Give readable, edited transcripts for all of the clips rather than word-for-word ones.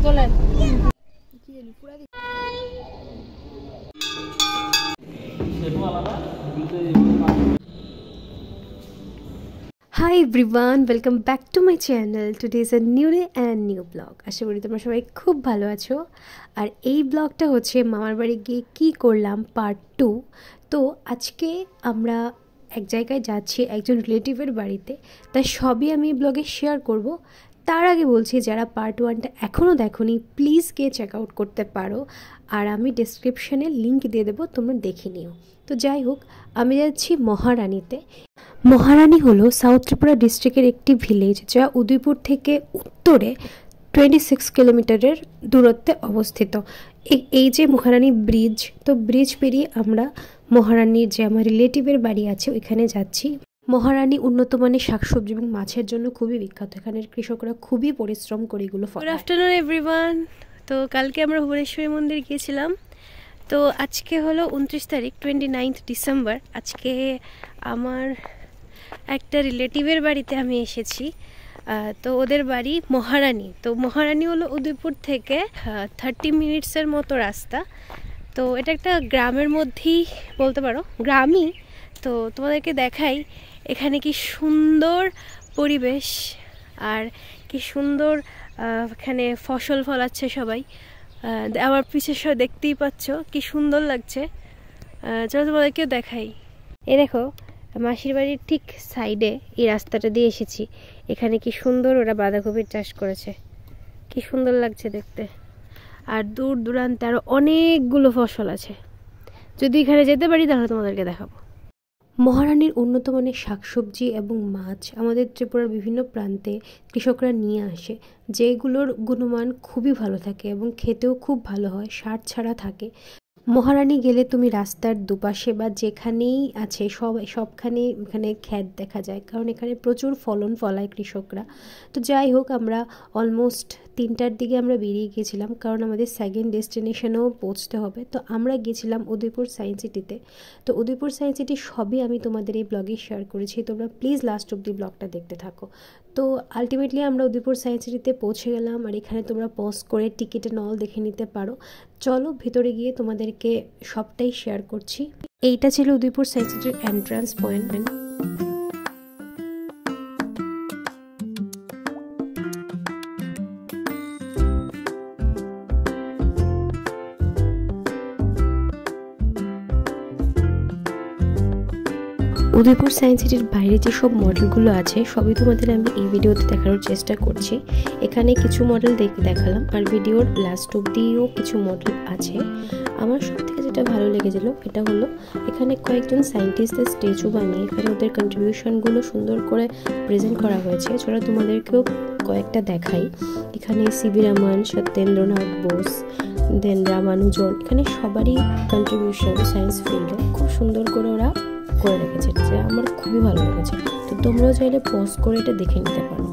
Hi everyone, welcome back to my channel. Today is a new day and new vlog. আশা করি তোমরা সবাই খুব ভালো আছো। আর এই ব্লগটা হচ্ছে মামার বাড়ি গিয়ে কী করলাম পার্ট 2। তো আজকে আমরা এক জায়গায় যাচ্ছি একজন রিলেটিভের বাড়িতে, তাই সবই আমি এই ব্লগে শেয়ার করব। তার আগে বলছি যারা পার্ট 1টা এখনও দেখোনি প্লিজ গিয়ে চেক আউট করতে পারো, আর আমি ডেসক্রিপশানে লিঙ্ক দিয়ে দেবো, তোমরা দেখে নিও। তো যাই হোক, আমি যাচ্ছি মহারানীতে। মহারানী হলো সাউথ ত্রিপুরা ডিস্ট্রিক্টের একটি ভিলেজ, যা উদয়পুর থেকে উত্তরে 26 কিলোমিটারের দূরত্বে অবস্থিত। এই যে মহারানী ব্রিজ, তো ব্রিজ পেরিয়ে আমরা মহারানীর যে আমার রিলেটিভের বাড়ি আছে ওইখানে যাচ্ছি। মহারানী উন্নত মানের শাকসবজি এবং মাছের জন্য খুবই বিখ্যাত। এখানের কৃষকরা খুবই পরিশ্রম করে এগুলো ফলায়। Good afternoon everyone. তো কালকে আমরা ভুবনেশ্বরী মন্দির গিয়েছিলাম। তো আজকে হলো 29 তারিখ, 29 ডিসেম্বর। আজকে আমার একটা রিলেটিভের বাড়িতে আমি এসেছি। তো ওদের বাড়ি মহারানী। তো মহারানী হলো উদয়পুর থেকে 30 মিনিটসের মতো রাস্তা। তো এটা একটা গ্রামের মধ্যেই বলতে পারো, গ্রামই। তো তোমাদেরকে দেখাই এখানে কি সুন্দর পরিবেশ আর কি সুন্দর এখানে ফসল ফলাচ্ছে সবাই। আমার পিছের সব দেখতেই পাচ্ছ কি সুন্দর লাগছে। চলো তোমাদেরকেও দেখাই। দেখো মাসির বাড়ির ঠিক সাইডে এই রাস্তাটা দিয়ে এসেছি। এখানে কি সুন্দর ওরা বাঁধাকপির চাষ করেছে, কি সুন্দর লাগছে দেখতে। আর দূর দূরান্তে আরও অনেকগুলো ফসল আছে। যদি এখানে যেতে পারি তাহলে তোমাদেরকে দেখাবো। মহারানীর উন্নত মানের শাকসবজি এবং মাছ আমাদের ত্রিপুরার বিভিন্ন প্রান্তে কৃষকরা নিয়ে আসে, যেগুলোর গুণমান খুবই ভালো থাকে এবং খেতেও খুব ভালো হয়, সার ছাড়া থাকে। মহারানী গেলে তুমি রাস্তার দুপাশে বা যেখানেই আছে সবখানে এখানে ক্ষেত দেখা যায়, কারণ এখানে প্রচুর ফলন ফলায় কৃষকরা। তো যাই হোক, আমরা অলমোস্ট 3টার দিকে আমরা বেরিয়ে গিয়েছিলাম, কারণ আমাদের সেকেন্ড ডেস্টিনেশনেও পৌঁছতে হবে। তো আমরা গিয়েছিলাম উদয়পুর সায়েন্স সিটিতে। তো উদয়পুর সায়েন্স সিটি সবই আমি তোমাদের এই ব্লগে শেয়ার করেছি, তোমরা প্লিজ লাস্ট অব্দি ব্লগটা দেখতে থাকো। তো আলটিমেটলি আমরা উদয়পুর সায়েন্স সিটিতে পৌঁছে গেলাম, আর এখানে তোমরা পজ করে টিকিটে নল দেখে নিতে পারো। চলো ভিতরে গিয়ে তোমাদেরকে সবটাই শেয়ার করছি। এইটা ছিল উদয়পুর সায়েন্স সিটির এন্ট্রান্স পয়েন্ট। উদয়পুর সায়েন্স সিটির বাইরে যেসব মডেলগুলো আছে সবই তোমাদের আমি এই ভিডিওতে দেখানোর চেষ্টা করছি। এখানে কিছু মডেল দেখালাম, আর ভিডিওর লাস্ট অব্দিও কিছু মডেল আছে। আমার সব থেকে যেটা ভালো লেগেছিল এটা হলো এখানে কয়েকজন সায়েন্টিস্টদের স্ট্যাচু বানিয়ে এখানে ওদের কন্ট্রিবিউশনগুলো সুন্দর করে প্রেজেন্ট করা হয়েছে। সেটা তোমাদেরকেও কয়েকটা দেখাই। এখানে সিভি রমন, সত্যেন্দ্রনাথ বোস, দেন রামানুজন, এখানে সবারই কন্ট্রিবিউশন সায়েন্স ফিল্ডে খুব সুন্দর করে ওরা করে রেখেছে, যা আমার খুবই ভালো লেগেছে। তো তোমরাও চাইলে পজ করে এটা দেখে নিতে পারো।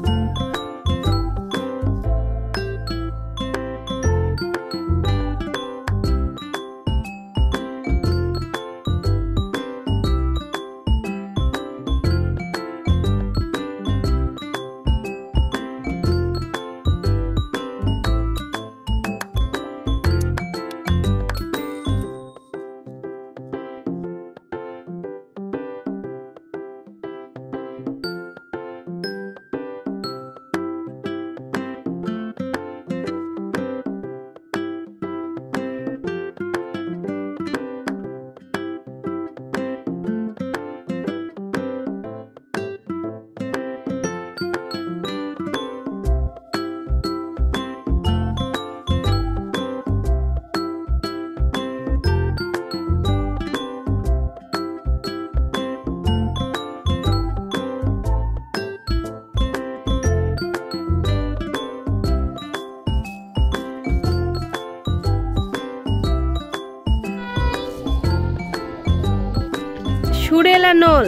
সুরেলা নল।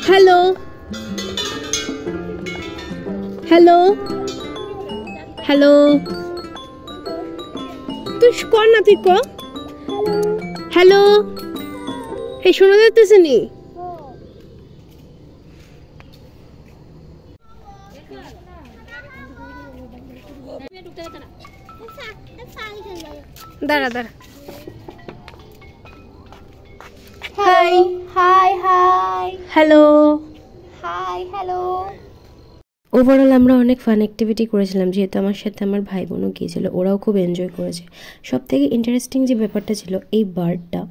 হ্যালো হ্যালো হ্যালো, তুই কর না, তুই কর। হ্যালো এই শোনা যাইতেছে নি? দাঁড়া দাঁড়া। High high hi hello hi hello. Overall আমরা অনেক ফান অ্যাক্টিভিটি করেছিলাম, যেহেতু আমার সাথে আমার ভাই বোনও গিয়েছিল, ওরাও খুব এনজয় করেছে। সব থেকে ইন্টারেস্টিং যে ব্যাপারটা ছিল এই বার্ডটা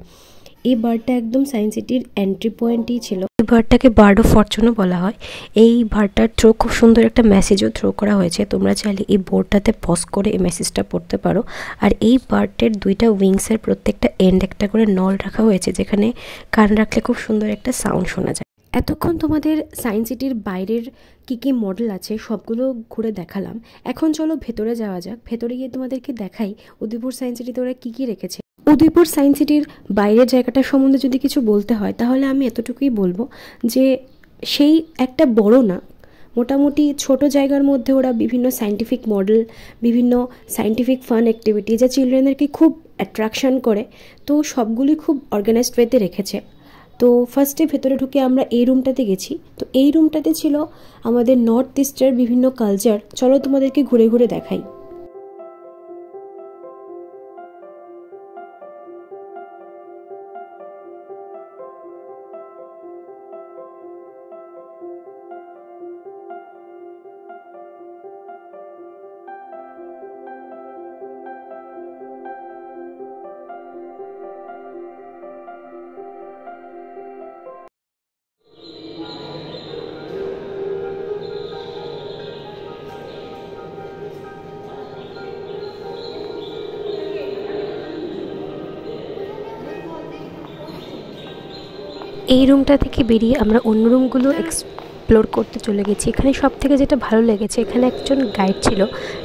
একদম সায়েন্স সিটির এন্ট্রি পয়েন্টই ছিল। এই বার্ডটাকে বার্ড অফ ফরচুনও বলা হয়। এই বার্ডটার থ্রো খুব সুন্দর একটা মেসেজও থ্রো করা হয়েছে, তোমরা চাইলে এই বোর্ডটাতে পজ করে এই মেসেজটা পড়তে পারো। আর এই বার্ডের দুইটা উইংসের প্রত্যেকটা এন্ড একটা করে নল রাখা হয়েছে, যেখানে কান রাখলে খুব সুন্দর একটা সাউন্ড শোনা যায়। এতক্ষণ তোমাদের সায়েন্স সিটির বাইরের কী মডেল আছে সবগুলো ঘুরে দেখালাম। এখন চলো ভেতরে যাওয়া যাক। ভেতরে গিয়ে তোমাদেরকে দেখাই উদয়পুর সায়েন্স সিটিতে ওরা কী রেখেছে। উদয়পুর সায়েন্স সিটির বাইরের জায়গাটা সম্বন্ধে যদি কিছু বলতে হয় তাহলে আমি এতটুকুই বলবো যে সেই একটা বড় না, মোটামুটি ছোট জায়গার মধ্যে ওরা বিভিন্ন সায়েন্টিফিক মডেল, বিভিন্ন সায়েন্টিফিক ফান অ্যাক্টিভিটি যা চিলড্রেনদেরকে খুব অ্যাট্রাকশন করে, তো সবগুলি খুব অর্গানাইজড ওয়েতে রেখেছে। তো ফার্স্টে ভেতরে ঢুকে আমরা এই রুমটাতে গেছি। তো এই রুমটাতে ছিল আমাদের নর্থ ইস্টের বিভিন্ন কালচার। চলো তোমাদেরকে ঘুরে ঘুরে দেখাই। এই রুমটা থেকে বেরিয়ে আমরা অন্য রুমগুলো এক্সপ্লোর করতে চলে গেছি। এখানে সব থেকে যেটা ভালো লেগেছে, এখানে একজন গাইড ছিল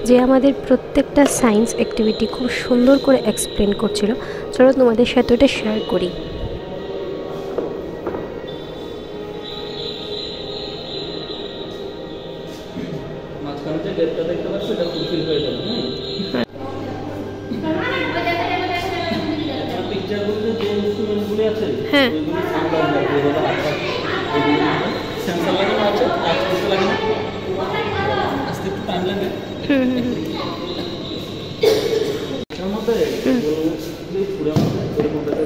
যে আমাদের প্রত্যেকটা সায়েন্স অ্যাক্টিভিটি খুব সুন্দর করে এক্সপ্লেন করছিল। চলো তোমাদের সাথে ওটা শেয়ার করি। হ্যাঁ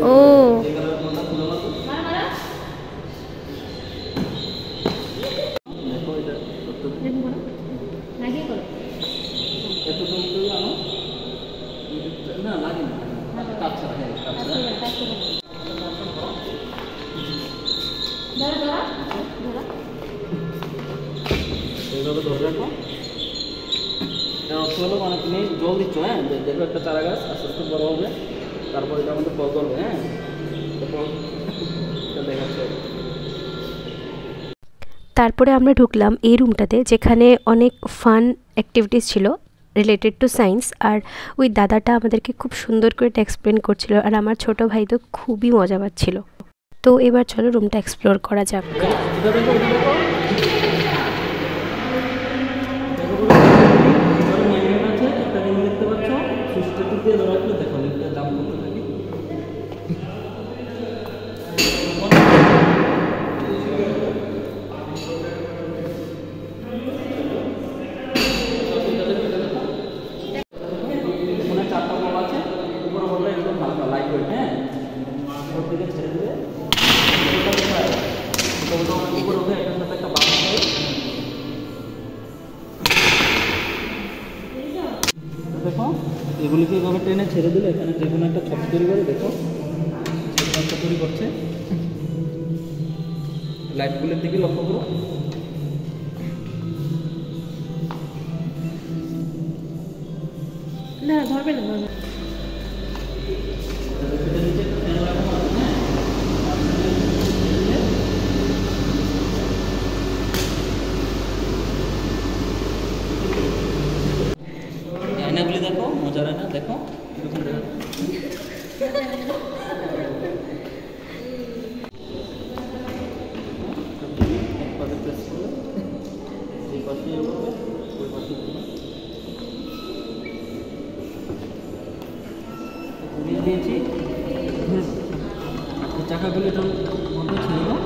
ও হলো মানে তুমি জল দিচ্ছ, হ্যাঁ দেখো একটা চারা গাছ আস্তে আস্তে বড় হবে, তারপর এটা আমাদের ফল ধরবে। হ্যাঁ দেখাচ্ছে। তারপরে আমরা ঢুকলাম এই রুমটাতে, যেখানে অনেক ফান অ্যাক্টিভিটিস ছিল রিলেটেড টু সায়েন্স। আর ওই দাদাটা আমাদেরকে খুব সুন্দর করে এটা এক্সপ্লেন করছিল, আর আমার ছোট ভাই তো খুবই মজা পাচ্ছিল। তো এবার চলো রুমটা এক্সপ্লোর করা যাক। দেখো এগুলিকে এভাবে টেনে ছেড়ে দিলে এখানে যে কোনো একটা ছবি তৈরি করে, দেখো একটা তৈরি করছে। লাইটগুলোর দিকে লক্ষ্য করো। না ধরবে না, ধরবে আয়নাগুলি দেখো, মজার আয়না দেখো। দিয়েছি এই চাকাগুলো এটার মধ্যে ছেড়ে দাও।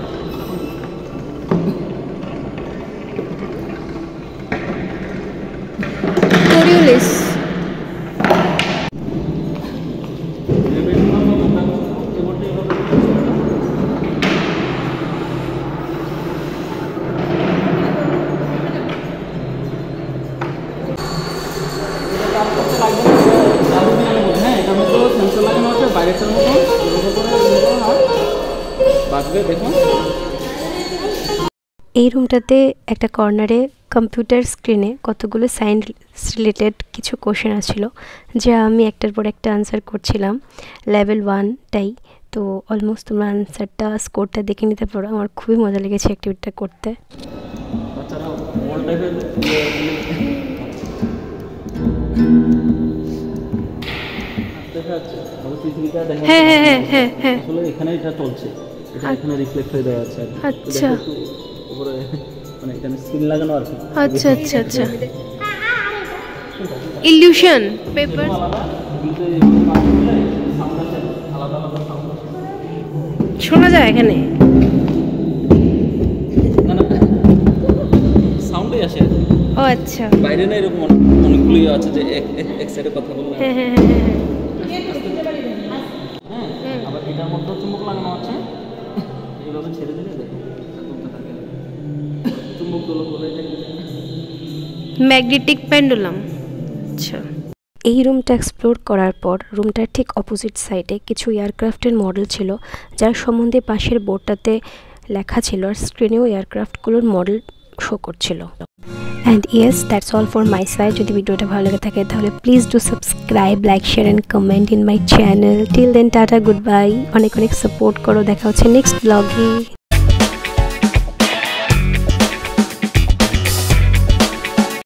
কোরিওলিস হ্যাঁ, এটার মধ্যে সেন্সর লাগানো আছে বাইরেটার মতো বাজবে দেখুন। এই রুমটাতে একটা কর্নারে কম্পিউটার স্ক্রিনে কতগুলো সায়েন্স রিলেটেড কিছু কোশ্চেন আসছিল, যা আমি একটার পর একটা আনসার করছিলাম লেভেল 1টাই। তো অলমোস্ট তোমরা আনসারটা স্কোরটা দেখে নিতে পারো। আমার খুবই মজা লেগেছে অ্যাক্টিভিটিটা করতে। বাচ্চারা ওয়াল টাইপের দেখা যাচ্ছে, পৃথিবীটা দেখা হ্যাঁ হ্যাঁ হ্যাঁ হ্যাঁ হ্যাঁ আসলে এখানে এটা চলছে, এটা এখানে রিফ্লেক্ট হয়ে দেওয়া আছে। আচ্ছা উপরে মানে এখানে স্ক্রিন লাগানো আর কি। আচ্ছা আচ্ছা আচ্ছা ইলিউশন পেপার শোনা যায় এখানে? না না, সাউন্ডই আসে। ও আচ্ছা, বাইরে না এরকম অনেকগুলি আছে যে এক সাইডে কথা বললাম। হ্যাঁ হ্যাঁ হ্যাঁ হ্যাঁ হ্যাঁ, আবার এটার মধ্যে চুম্বক লাগানো আছে, এইভাবে ছেড়ে দিলে দেখো চুম্বক গুলো বলে ম্যাগনেটিক পেন্ডুলাম। আচ্ছা, এই রুমটা এক্সপ্লোর করার পর রুমটার ঠিক অপোজিট সাইডে কিছু এয়ারক্রাফটের মডেল ছিল, যার সম্বন্ধে পাশের বোর্ডটাতে লেখা ছিল, আর স্ক্রিনেও এয়ারক্রাফটগুলোর মডেল শো করছিল। And yes, that's all for my side. যদি ভিডিওটা ভালো লেগে থাকে তাহলে please do subscribe, like, share and comment in my channel. Till then tata, good bye. অনেক অনেক সাপোর্ট করো। দেখা হচ্ছে নেক্সট ব্লগে।